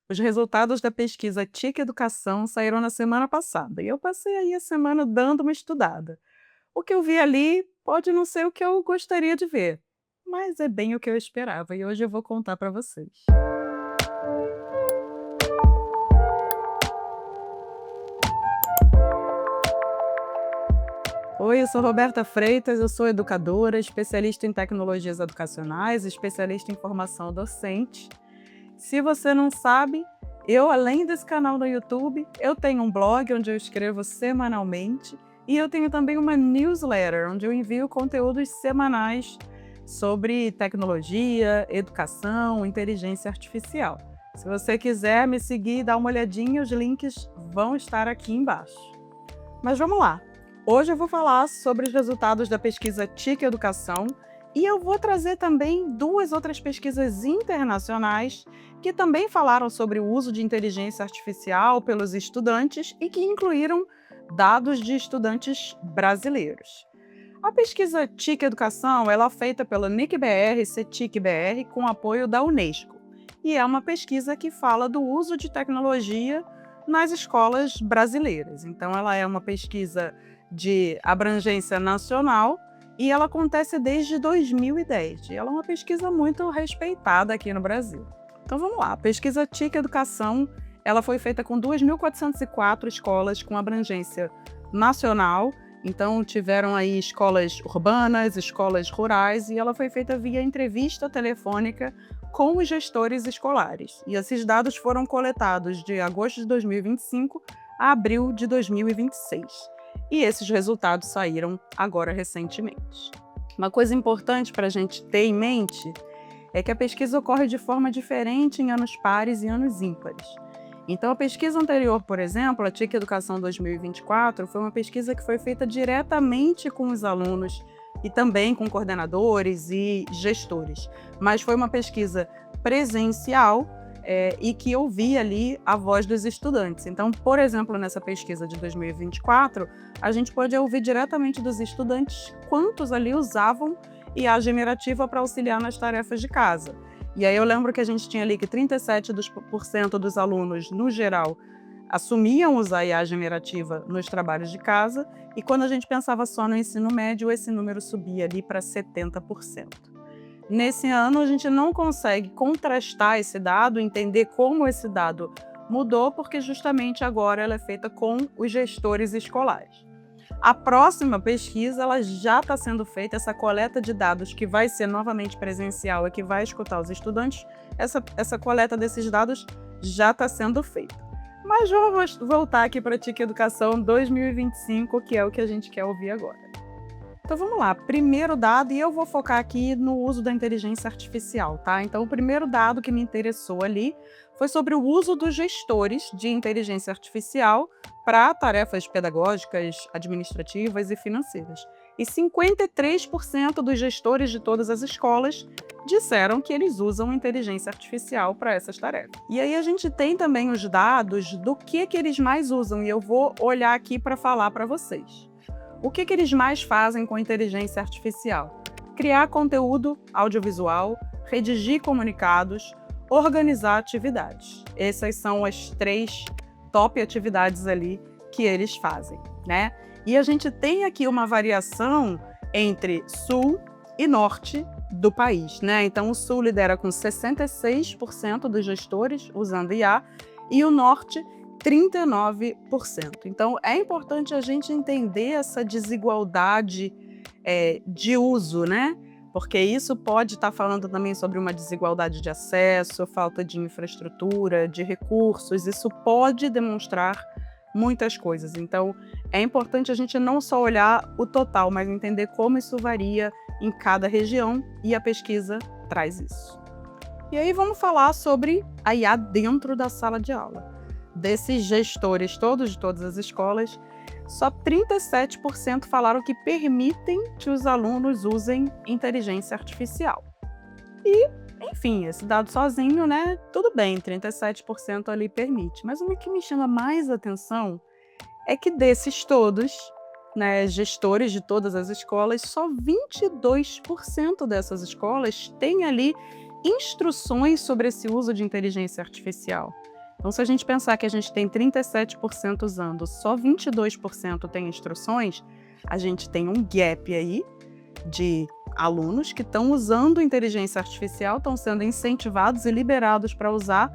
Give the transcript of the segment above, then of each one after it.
Os resultados da pesquisa TIC Educação saíram na semana passada e eu passei aí a semana dando uma estudada. O que eu vi ali pode não ser o que eu gostaria de ver, mas é bem o que eu esperava e hoje eu vou contar para vocês. Oi, eu sou Roberta Freitas, eu sou educadora, especialista em tecnologias educacionais, especialista em formação docente. Se você não sabe, eu, além desse canal no YouTube, eu tenho um blog onde eu escrevo semanalmente e eu tenho também uma newsletter onde eu envio conteúdos semanais sobre tecnologia, educação, inteligência artificial. Se você quiser me seguir e dar uma olhadinha, os links vão estar aqui embaixo. Mas vamos lá! Hoje eu vou falar sobre os resultados da pesquisa TIC Educação e eu vou trazer também duas outras pesquisas internacionais que também falaram sobre o uso de inteligência artificial pelos estudantes e que incluíram dados de estudantes brasileiros. A pesquisa TIC Educação ela é feita pela NIC-BR e CETIC-BR com apoio da Unesco e é uma pesquisa que fala do uso de tecnologia nas escolas brasileiras. Então ela é uma pesquisa de abrangência nacional e ela acontece desde 2010. E ela é uma pesquisa muito respeitada aqui no Brasil. Então vamos lá, a pesquisa TIC Educação ela foi feita com 2.404 escolas com abrangência nacional. Então tiveram aí escolas urbanas, escolas rurais e ela foi feita via entrevista telefônica com os gestores escolares. E esses dados foram coletados de agosto de 2025 a abril de 2026. E esses resultados saíram agora recentemente. Uma coisa importante para a gente ter em mente é que a pesquisa ocorre de forma diferente em anos pares e anos ímpares. Então, a pesquisa anterior, por exemplo, a TIC Educação 2024, foi uma pesquisa que foi feita diretamente com os alunos e também com coordenadores e gestores. Mas foi uma pesquisa presencial e que ouvia ali a voz dos estudantes. Então, por exemplo, nessa pesquisa de 2024, a gente pode ouvir diretamente dos estudantes quantos ali usavam IA generativa para auxiliar nas tarefas de casa. E aí eu lembro que a gente tinha ali que 37% dos alunos, no geral, assumiam usar IA generativa nos trabalhos de casa, e quando a gente pensava só no ensino médio, esse número subia ali para 70%. Nesse ano, a gente não consegue contrastar esse dado, entender como esse dado mudou, porque justamente agora ela é feita com os gestores escolares. A próxima pesquisa ela já está sendo feita, essa coleta de dados que vai ser novamente presencial e que vai escutar os estudantes, essa coleta desses dados já está sendo feita. Mas vamos voltar aqui para a TIC Educação 2025, que é o que a gente quer ouvir agora. Então vamos lá, primeiro dado, e eu vou focar aqui no uso da inteligência artificial, tá? Então o primeiro dado que me interessou ali foi sobre o uso dos gestores de inteligência artificial para tarefas pedagógicas, administrativas e financeiras. E 53% dos gestores de todas as escolas disseram que eles usam inteligência artificial para essas tarefas. E aí a gente tem também os dados do que eles mais usam, e eu vou olhar aqui para falar para vocês. O que eles mais fazem com inteligência artificial? Criar conteúdo audiovisual, redigir comunicados, organizar atividades. Essas são as 3 top atividades ali que eles fazem, né? E a gente tem aqui uma variação entre sul e norte do país, né? Então o sul lidera com 66% dos gestores usando IA e o norte 39%. Então, é importante a gente entender essa desigualdade de uso, né? Porque isso pode estar falando também sobre uma desigualdade de acesso, falta de infraestrutura, de recursos. Isso pode demonstrar muitas coisas. Então, é importante a gente não só olhar o total, mas entender como isso varia em cada região, e a pesquisa traz isso. E aí vamos falar sobre a IA dentro da sala de aula. Desses gestores todos de todas as escolas, só 37% falaram que permitem que os alunos usem inteligência artificial. E, enfim, esse dado sozinho, né, tudo bem, 37% ali permite. Mas o que me chama mais atenção é que desses todos, né, gestores de todas as escolas, só 22% dessas escolas têm ali instruções sobre esse uso de inteligência artificial. Então, se a gente pensar que a gente tem 37% usando, só 22% tem instruções, a gente tem um gap aí de alunos que estão usando inteligência artificial, estão sendo incentivados e liberados para usar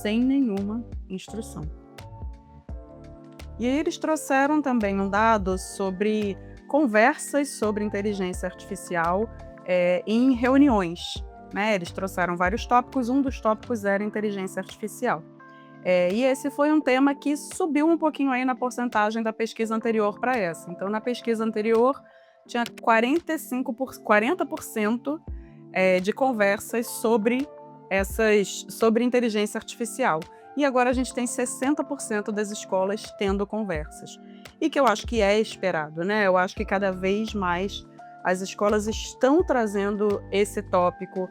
sem nenhuma instrução. E aí eles trouxeram também um dado sobre conversas sobre inteligência artificial em reuniões, né? Eles trouxeram vários tópicos, um dos tópicos era inteligência artificial. E esse foi um tema que subiu um pouquinho aí na porcentagem da pesquisa anterior para essa. Então, na pesquisa anterior, tinha 40% de conversas sobre inteligência artificial. E agora a gente tem 60% das escolas tendo conversas. E que eu acho que é esperado, né? Eu acho que cada vez mais as escolas estão trazendo esse tópico,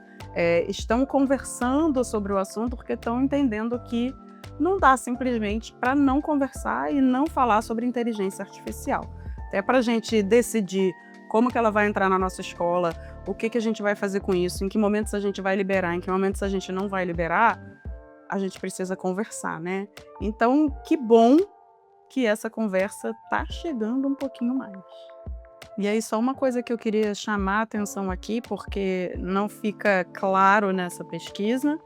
estão conversando sobre o assunto, porque estão entendendo que não dá simplesmente para não conversar e não falar sobre inteligência artificial. Até para a gente decidir como que ela vai entrar na nossa escola, o que a gente vai fazer com isso, em que momentos a gente vai liberar, em que momentos a gente não vai liberar, a gente precisa conversar, né? Então, que bom que essa conversa está chegando um pouquinho mais. E aí, só uma coisa que eu queria chamar a atenção aqui, porque não fica claro nessa pesquisa,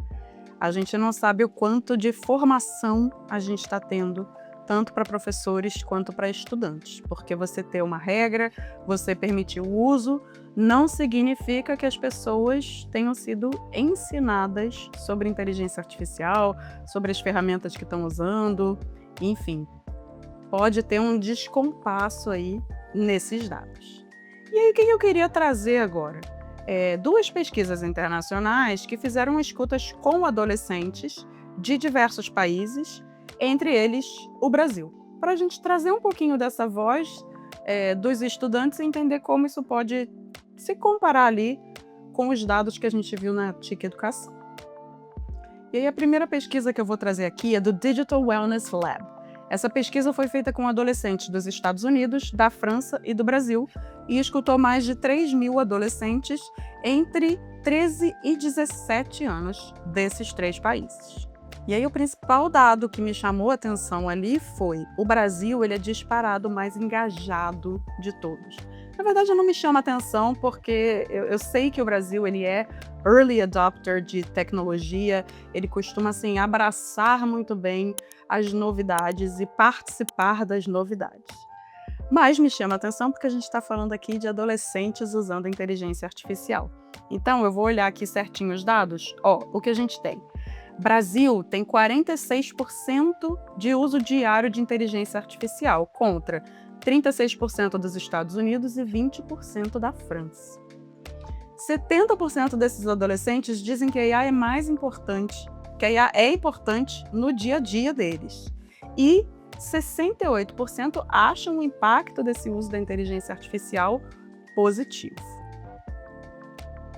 a gente não sabe o quanto de formação a gente está tendo, tanto para professores quanto para estudantes. Porque você ter uma regra, você permitir o uso, não significa que as pessoas tenham sido ensinadas sobre inteligência artificial, sobre as ferramentas que estão usando, enfim. Pode ter um descompasso aí nesses dados. E aí, o que eu queria trazer agora? Duas pesquisas internacionais que fizeram escutas com adolescentes de diversos países, entre eles o Brasil, para a gente trazer um pouquinho dessa voz dos estudantes e entender como isso pode se comparar ali com os dados que a gente viu na TIC Educação. E aí a primeira pesquisa que eu vou trazer aqui é do Digital Wellness Lab. Essa pesquisa foi feita com adolescentes dos Estados Unidos, da França e do Brasil e escutou mais de 3.000 adolescentes entre 13 e 17 anos desses 3 países. E aí o principal dado que me chamou a atenção ali foi o Brasil, ele é disparado mais engajado de todos. Na verdade, não me chama atenção porque eu sei que o Brasil ele é early adopter de tecnologia, ele costuma assim, abraçar muito bem as novidades e participar das novidades. Mas me chama atenção porque a gente está falando aqui de adolescentes usando inteligência artificial. Então, eu vou olhar aqui certinho os dados. O que a gente tem? Brasil tem 46% de uso diário de inteligência artificial, contra 36% dos Estados Unidos e 20% da França. 70% desses adolescentes dizem que a IA é mais importante, que a IA é importante no dia a dia deles. E 68% acham o impacto desse uso da inteligência artificial positivo.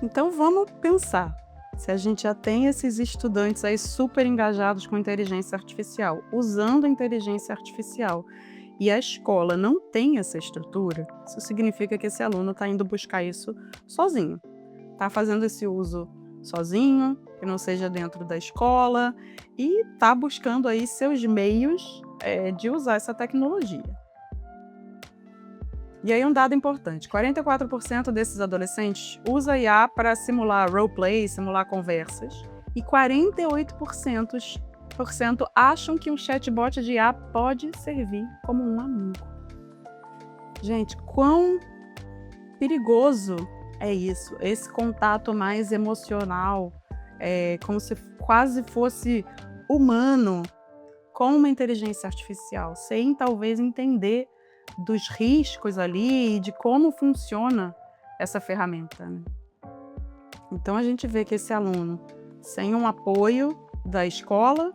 Então vamos pensar, se a gente já tem esses estudantes aí super engajados com inteligência artificial, usando inteligência artificial, e a escola não tem essa estrutura, isso significa que esse aluno está indo buscar isso sozinho. Está fazendo esse uso sozinho, que não seja dentro da escola, e está buscando aí seus meios de usar essa tecnologia. E aí um dado importante, 44% desses adolescentes usa IA para simular roleplay, simular conversas, e 48% acham que um chatbot de IA pode servir como um amigo. Gente, quão perigoso é isso, esse contato mais emocional, como se quase fosse humano com uma inteligência artificial, sem talvez entender dos riscos ali e de como funciona essa ferramenta, né? Então a gente vê que esse aluno, sem um apoio da escola,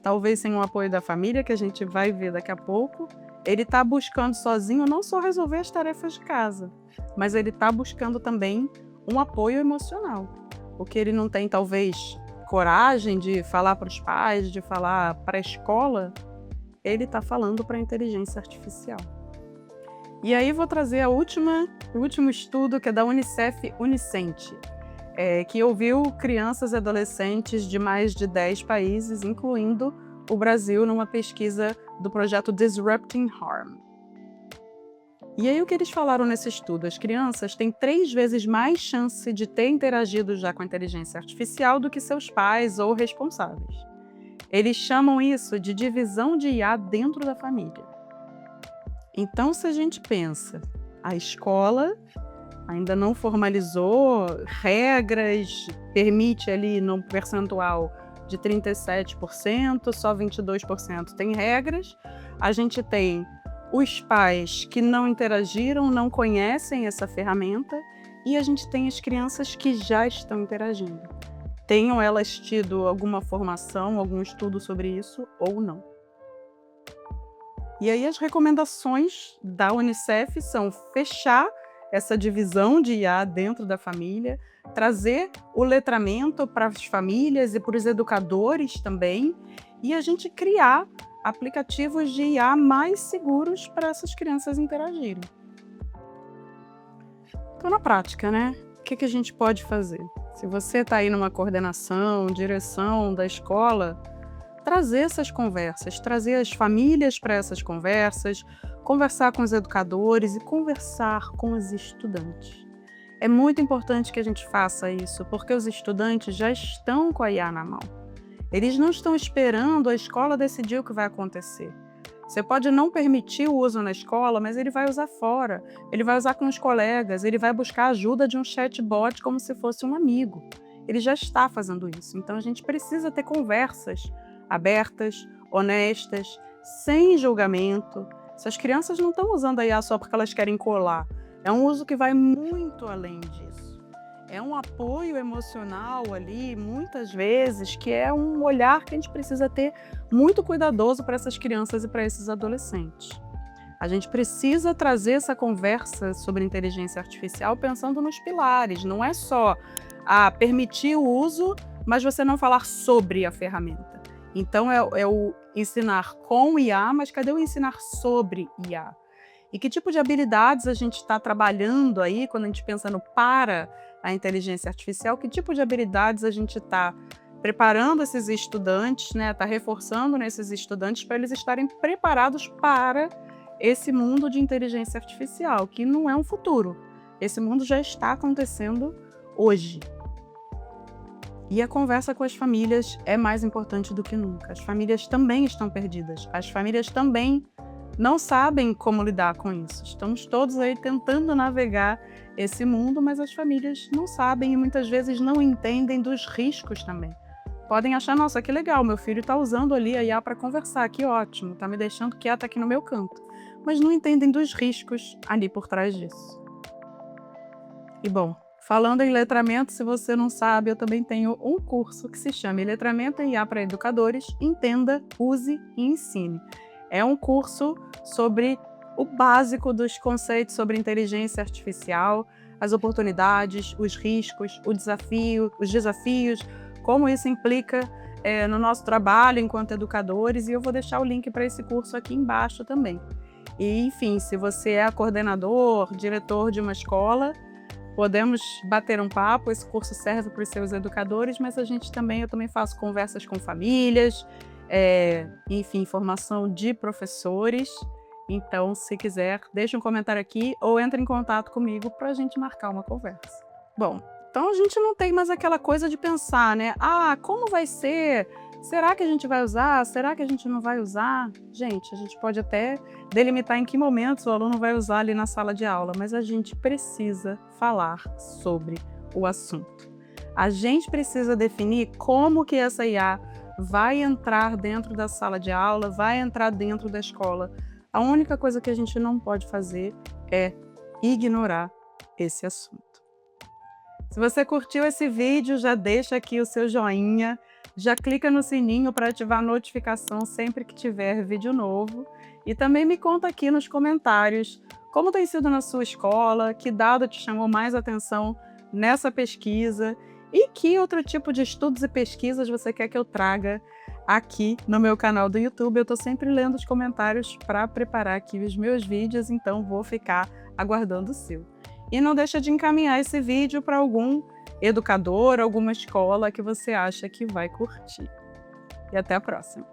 talvez sem um apoio da família, que a gente vai ver daqui a pouco, ele está buscando sozinho não só resolver as tarefas de casa, mas ele está buscando também um apoio emocional, porque ele não tem talvez coragem de falar para os pais, de falar para a escola, ele está falando para a inteligência artificial. E aí vou trazer o último estudo, que é da Unicef Unicente, que ouviu crianças e adolescentes de mais de 10 países, incluindo o Brasil numa pesquisa do projeto Disrupting Harm. E aí o que eles falaram nesse estudo? As crianças têm 3 vezes mais chance de ter interagido já com a inteligência artificial do que seus pais ou responsáveis. Eles chamam isso de divisão de IA dentro da família. Então, se a gente pensa, a escola ainda não formalizou regras, permite ali num percentual de 37%, só 22% tem regras. A gente tem os pais que não interagiram, não conhecem essa ferramenta, e a gente tem as crianças que já estão interagindo. Tenham elas tido alguma formação, algum estudo sobre isso ou não. E aí as recomendações da Unicef são fechar essa divisão de IA dentro da família, trazer o letramento para as famílias e para os educadores também, e a gente criar aplicativos de IA mais seguros para essas crianças interagirem. Então, na prática, né? O que a gente pode fazer? Se você está aí numa coordenação, direção da escola, trazer essas conversas, trazer as famílias para essas conversas, conversar com os educadores e conversar com os estudantes. É muito importante que a gente faça isso, porque os estudantes já estão com a IA na mão. Eles não estão esperando a escola decidir o que vai acontecer. Você pode não permitir o uso na escola, mas ele vai usar fora, ele vai usar com os colegas, ele vai buscar a ajuda de um chatbot como se fosse um amigo. Ele já está fazendo isso. Então a gente precisa ter conversas abertas, honestas, sem julgamento. Essas crianças não estão usando a IA só porque elas querem colar. É um uso que vai muito além disso. É um apoio emocional ali, muitas vezes, que é um olhar que a gente precisa ter muito cuidadoso para essas crianças e para esses adolescentes. A gente precisa trazer essa conversa sobre inteligência artificial pensando nos pilares. Não é só permitir o uso, mas você não falar sobre a ferramenta. Então, é o ensinar com IA, mas cadê o ensinar sobre IA? E que tipo de habilidades a gente está trabalhando aí, quando a gente pensa no para a inteligência artificial, que tipo de habilidades a gente está preparando esses estudantes, né? Está reforçando nesses estudantes para eles estarem preparados para esse mundo de inteligência artificial, que não é um futuro. Esse mundo já está acontecendo hoje. E a conversa com as famílias é mais importante do que nunca. As famílias também estão perdidas. As famílias também não sabem como lidar com isso. Estamos todos aí tentando navegar esse mundo, mas as famílias não sabem e muitas vezes não entendem dos riscos também. Podem achar, nossa, que legal, meu filho está usando ali a IA para conversar, que ótimo, está me deixando quieta aqui no meu canto. Mas não entendem dos riscos ali por trás disso. E bom, falando em letramento, se você não sabe, eu também tenho um curso que se chama Letramento em IA para Educadores, Entenda, Use e Ensine. É um curso sobre o básico dos conceitos sobre inteligência artificial, as oportunidades, os riscos, os desafios, como isso implica no nosso trabalho enquanto educadores, e eu vou deixar o link para esse curso aqui embaixo também. E, enfim, se você é coordenador, diretor de uma escola, podemos bater um papo. Esse curso serve para os seus educadores, mas eu também faço conversas com famílias, enfim, formação de professores. Então, se quiser, deixa um comentário aqui ou entre em contato comigo para a gente marcar uma conversa. Bom, então a gente não tem mais aquela coisa de pensar, né? Como vai ser? Será que a gente vai usar? Será que a gente não vai usar? Gente, a gente pode até delimitar em que momentos o aluno vai usar ali na sala de aula, mas a gente precisa falar sobre o assunto. A gente precisa definir como que essa IA vai entrar dentro da sala de aula, vai entrar dentro da escola. A única coisa que a gente não pode fazer é ignorar esse assunto. Se você curtiu esse vídeo, já deixa aqui o seu joinha, já clica no sininho para ativar a notificação sempre que tiver vídeo novo. E também me conta aqui nos comentários como tem sido na sua escola, que dado te chamou mais atenção nessa pesquisa e que outro tipo de estudos e pesquisas você quer que eu traga aqui no meu canal do YouTube. Eu estou sempre lendo os comentários para preparar aqui os meus vídeos, então vou ficar aguardando o seu. E não deixa de encaminhar esse vídeo para algum educador, alguma escola que você acha que vai curtir. E até a próxima!